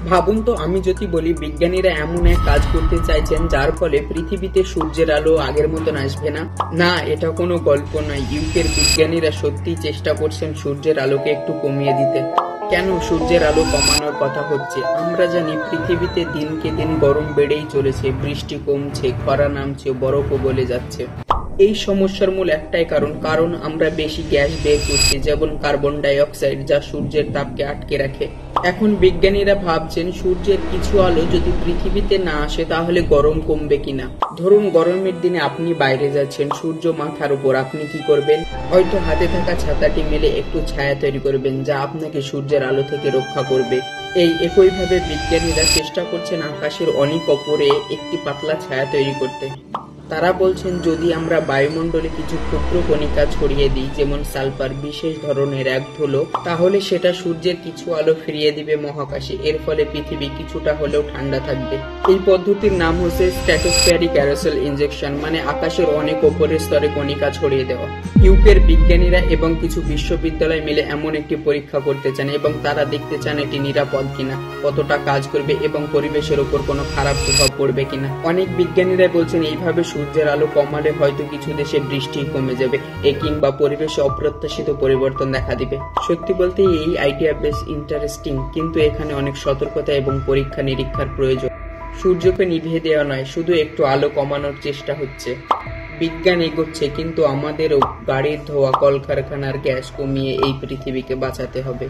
ভাবুন তো, আমি যদি বলি বিজ্ঞানীরা এমন এক কাজ করতে চাইছেন যার ফলে পৃথিবীতে সূর্যের আলো আগের মতন আসবে না। না, এটা কোনো গল্প নয়। ইউকের বিজ্ঞানীরা সত্যিই চেষ্টা করছেন সূর্যের আলোকে একটু কমিয়ে দিতে। কেন সূর্যের আলো কমানোর কথা হচ্ছে? আমরা জানি পৃথিবীতে দিনকে দিন গরম বেড়েই চলেছে, বৃষ্টি কমছে, খরা নামছে, বরফও গলে যাচ্ছে। এই সমস্যার মূল একটাই কারণ আমরা বেশি গ্যাস বের করছি, যেমন কার্বন ডাই অক্সাইড, যা সূর্যের তাপকে আটকে রাখে। এখন বিজ্ঞানীরা ভাবছেন সূর্যের কিছু আলো যদি পৃথিবীতে না আসে তাহলে গরম কমবে কিনা। ধরুন গরমের দিনে আপনি বাইরে যাচ্ছেন, সূর্য মাথার উপর, আপনি কি করবেন? হয়তো হাতে থাকা ছাতাটি মেলে একটু ছায়া তৈরি করবেন, যা আপনাকে সূর্যের আলো থেকে রক্ষা করবে। এই একইভাবে বিজ্ঞানীরা চেষ্টা করছেন আকাশের অনেক ওপরে একটি পাতলা ছায়া তৈরি করতে। তারা বলছেন যদি আমরা বায়ুমণ্ডলে কিছু ক্ষুদ্র কণিকা ছড়িয়ে দিই, যেমন সালফার, বিশেষ ধরনের এক ধুলো, তাহলে সেটা সূর্যের কিছু আলো ফিরিয়ে দিবে মহাকাশে। এর ফলে পৃথিবী কিছুটা হলেও ঠান্ডা থাকবে। এই পদ্ধতির নাম হচ্ছে স্ট্র্যাটোস্ফেরিক অ্যারোসল ইনজেকশন, মানে আকাশের অনেক ওপরের স্তরে কণিকা ছড়িয়ে দেওয়া। ইউকের বিজ্ঞানীরা এবং কিছু বিশ্ববিদ্যালয় মিলে এমন একটি পরীক্ষা করতে চান এবং তারা দেখতে চান এটি নিরাপদ কিনা, কতটা কাজ করবে এবং পরিবেশের উপর কোনো খারাপ প্রভাব পড়বে কিনা। অনেক বিজ্ঞানীরা বলছেন এইভাবে সূর্যের আলো কমালে হয়তো কিছু দেশে বৃষ্টি কমে যাবে, কিংবা পরিবেশে অপ্রত্যাশিত পরিবর্তন দেখা দিবে। সত্যি বলতে এই আইডিয়া বেশ ইন্টারেস্টিং, কিন্তু এখানে অনেক সতর্কতা এবং পরীক্ষা নিরীক্ষার প্রয়োজন। সূর্যকে নিভিয়ে দেওয়া নয়, শুধু একটু আলো কমানোর চেষ্টা হচ্ছে। বিজ্ঞান এগোচ্ছে, কিন্তু আমাদেরও গাড়ির ধোঁয়া, কলকারখানার গ্যাস কমিয়ে এই পৃথিবীকে বাঁচাতে হবে।